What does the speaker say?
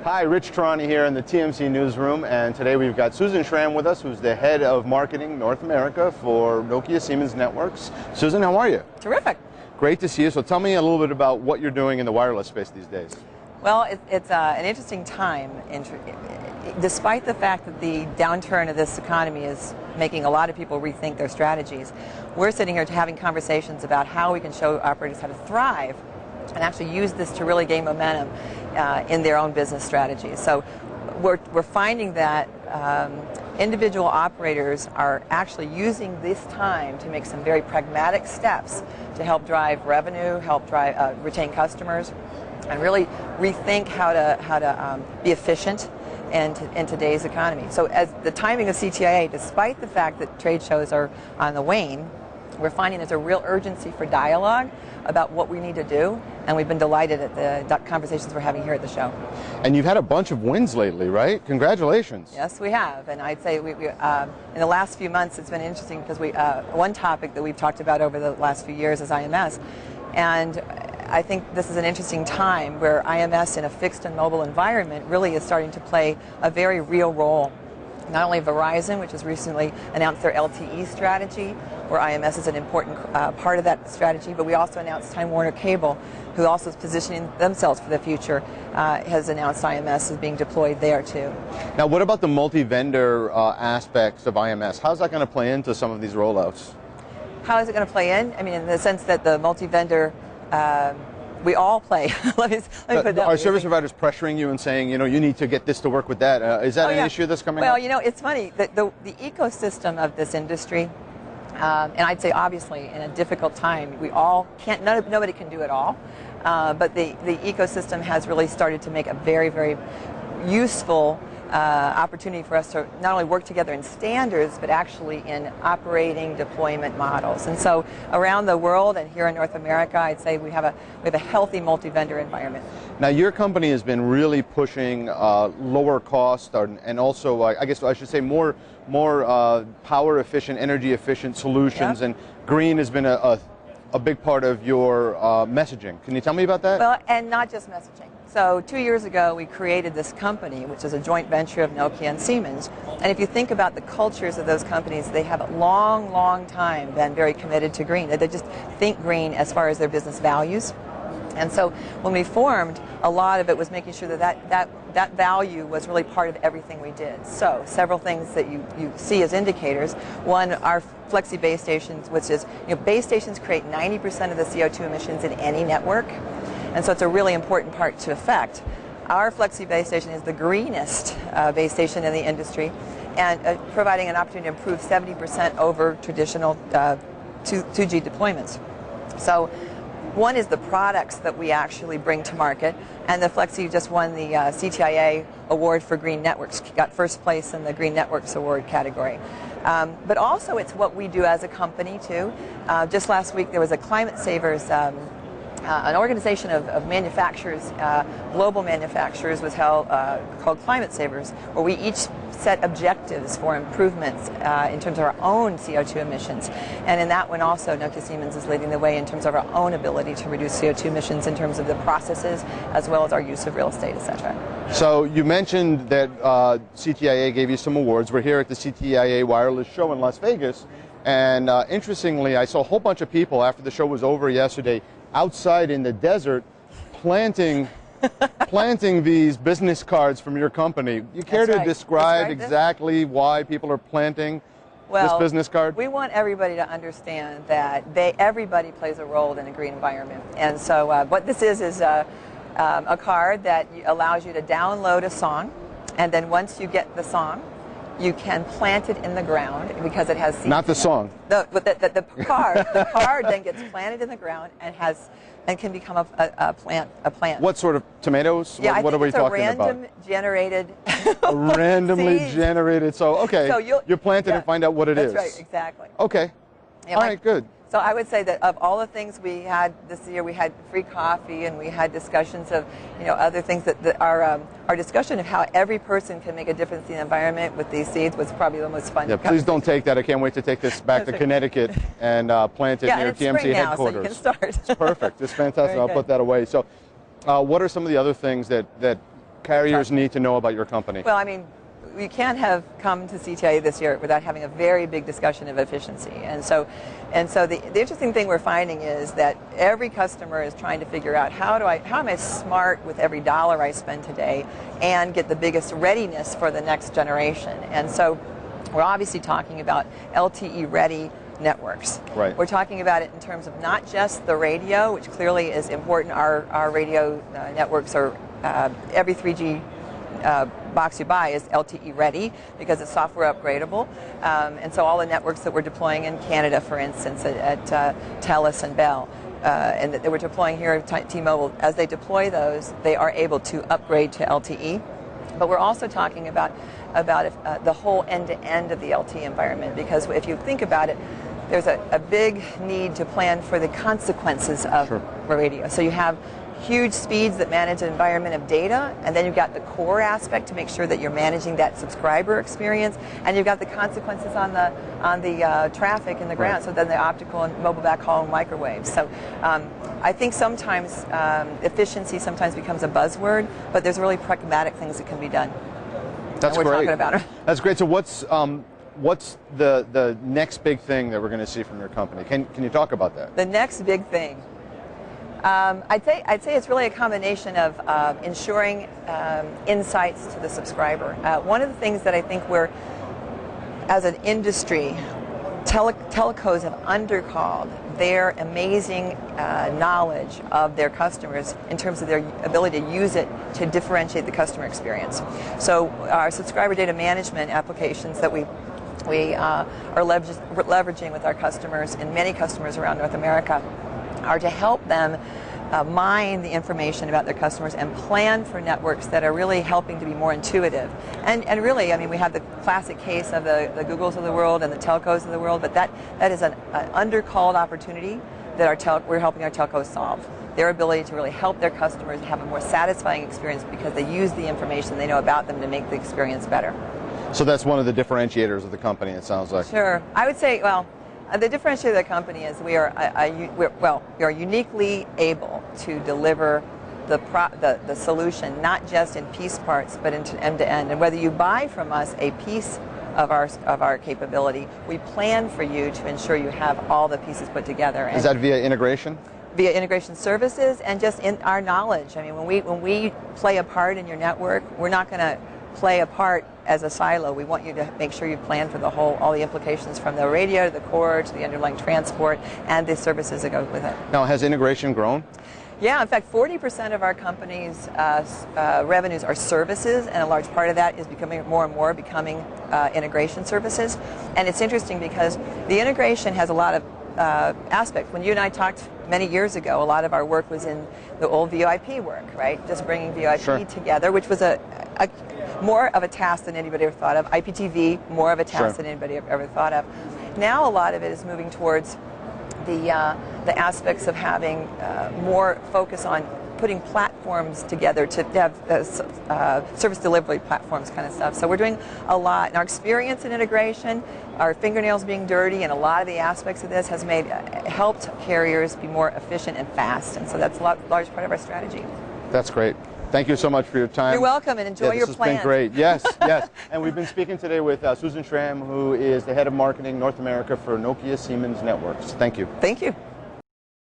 Hi, Rich Tehrani here in the TMC newsroom, and today we've got Susan Schramm with us, who's the head of marketing North America for Nokia Siemens Networks. Susan, how are you? Terrific. Great to see you. So tell me a little bit about what you're doing in the wireless space these days. Well, it's an interesting time. Despite the fact that the downturn of this economy is making a lot of people rethink their strategies, we're sitting here having conversations about how we can show operators how to thrive and actually use this to really gain momentum in their own business strategies. So we're finding that individual operators are actually using this time to make some very pragmatic steps to help drive revenue, help drive retain customers, and really rethink how to be efficient in today's economy. So as the timing of CTIA, despite the fact that trade shows are on the wane, we're finding there's a real urgency for dialogue about what we need to do, and we've been delighted at the conversations we're having here at the show. And you've had a bunch of wins lately, right? Congratulations. Yes, we have, and I'd say we in the last few months it's been interesting because one topic that we've talked about over the last few years is IMS, and I think this is an interesting time where IMS in a fixed and mobile environment really is starting to play a very real role. Not only Verizon, which has recently announced their LTE strategy, where IMS is an important part of that strategy, but we also announced Time Warner Cable, who also is positioning themselves for the future, has announced IMS is being deployed there too. Now, what about the multi-vendor aspects of IMS? How's that going to play into some of these rollouts? How is it going to play in? I mean, in the sense that the multi-vendor, we all play. let me put it that Are way. service providers pressuring you and saying, you know, you need to get this to work with that? Is that an issue that's coming up? Well, you know, it's funny. The ecosystem of this industry, and I'd say obviously in a difficult time, we all can't, nobody can do it all, but the ecosystem has really started to make a very, very useful opportunity for us to not only work together in standards, but actually in operating deployment models. And so around the world and here in North America, I'd say we have a healthy multi-vendor environment. Now, your company has been really pushing lower cost and also, I guess I should say, more power efficient, energy efficient solutions, and green has been a big part of your messaging. Can you tell me about that? Well, and not just messaging. So 2 years ago, we created this company, which is a joint venture of Nokia and Siemens. And if you think about the cultures of those companies, they have a long, long time been very committed to green. They just think green as far as their business values. And so when we formed, a lot of it was making sure that value was really part of everything we did. So several things that you see as indicators. One, our Flexi base stations, which is, base stations create 90% of the CO2 emissions in any network. And so it's a really important part to affect. Our Flexi base station is the greenest base station in the industry, and providing an opportunity to improve 70% over traditional 2G deployments. So one is the products that we actually bring to market, and the Flexi just won the CTIA Award for Green Networks, got first place in the Green Networks Award category. But also it's what we do as a company too. Just last week there was a Climate Savers, an organization of manufacturers, global manufacturers, was held called Climate Savers, where we each set objectives for improvements in terms of our own CO2 emissions. And in that one also, Nokia Siemens is leading the way in terms of our own ability to reduce CO2 emissions in terms of the processes, as well as our use of real estate, etc. So you mentioned that CTIA gave you some awards. We're here at the CTIA Wireless Show in Las Vegas, and interestingly, I saw a whole bunch of people after the show was over yesterday outside in the desert planting these business cards from your company. You care to describe exactly why people are planting this business card? We want everybody to understand that everybody plays a role in a green environment. And so what this is a card that allows you to download a song, and then once you get the song, you can plant it in the ground because it has seeds. Not the song. The card then gets planted in the ground and can become a plant. What sort of tomatoes? Yeah, what are we talking about? I think it's a random generated. Randomly seeds. Generated. So okay, so you plant it and find out what it is. That's right, exactly. Okay. All right, good. So I would say that of all the things we had this year, we had free coffee and we had discussions of, other things that our discussion of how every person can make a difference in the environment with these seeds was probably the most fun. Yeah, please don't take that. I can't wait to take this back to Connecticut and plant it near TMC headquarters. So you can start. It's perfect. It's fantastic. I'll put that away. So what are some of the other things that carriers need to know about your company? Well, I mean, we can't have come to CTIA this year without having a very big discussion of efficiency. And so the interesting thing we're finding is that every customer is trying to figure out how am I smart with every dollar I spend today and get the biggest readiness for the next generation. And so we're obviously talking about LTE ready networks. Right. We're talking about it in terms of not just the radio, which clearly is important. Our radio networks are every 3G box you buy is LTE ready because it's software upgradable. And so all the networks that we're deploying in Canada, for instance, at TELUS and Bell, and that we're deploying here at T-Mobile, as they deploy those, they are able to upgrade to LTE. But we're also talking about the whole end-to-end of the LTE environment, because if you think about it, there's a big need to plan for the consequences of radio. So you have huge speeds that manage an environment of data, and then you've got the core aspect to make sure that you're managing that subscriber experience, and you've got the consequences on the traffic in the ground, so then the optical and mobile backhaul and microwaves. So I think sometimes efficiency sometimes becomes a buzzword, but there's really pragmatic things that can be done. That's we're great. Talking about it. That's great. So what's the next big thing that we're going to see from your company? Can you talk about that? The next big thing. I'd say it's really a combination of ensuring insights to the subscriber. One of the things that I think we're, as an industry, telcos have undercalled their amazing knowledge of their customers in terms of their ability to use it to differentiate the customer experience. So our subscriber data management applications that we are leveraging with our customers, and many customers around North America, are to help them mine the information about their customers and plan for networks that are really helping to be more intuitive. And really, I mean, we have the classic case of the Googles of the world and the telcos of the world, but that is an undercalled opportunity that we're helping our telcos solve. Their ability to really help their customers have a more satisfying experience because they use the information they know about them to make the experience better. So that's one of the differentiators of the company, it sounds like. Sure. I would say, well, the differentiator of the company is we are uniquely able to deliver the solution, not just in piece parts, but into end-to-end. And whether you buy from us a piece of our capability, we plan for you to ensure you have all the pieces put together. Is that via integration? Via integration services and just in our knowledge. I mean, when we play a part in your network, we're not going to play a part as a silo. We want you to make sure you plan for all the implications from the radio to the core to the underlying transport and the services that go with it. Now, has integration grown? Yeah, in fact, 40% of our company's revenues are services, and a large part of that is becoming more and more integration services. And it's interesting because the integration has a lot of aspects. When you and I talked many years ago, a lot of our work was in the old VoIP work, right? Just bringing VoIP together, which was more of a task than anybody ever thought of. IPTV, more of a task than anybody ever thought of. Now a lot of it is moving towards the aspects of having more focus on putting platforms together to have service delivery platforms kind of stuff. So we're doing a lot. And our experience in integration, our fingernails being dirty, and a lot of the aspects of this has helped carriers be more efficient and fast. And so that's a large part of our strategy. That's great. Thank you so much for your time. You're welcome, and enjoy your plan. This has been great. Yes, yes. And we've been speaking today with Susan Schramm, who is the head of marketing North America for Nokia Siemens Networks. Thank you. Thank you.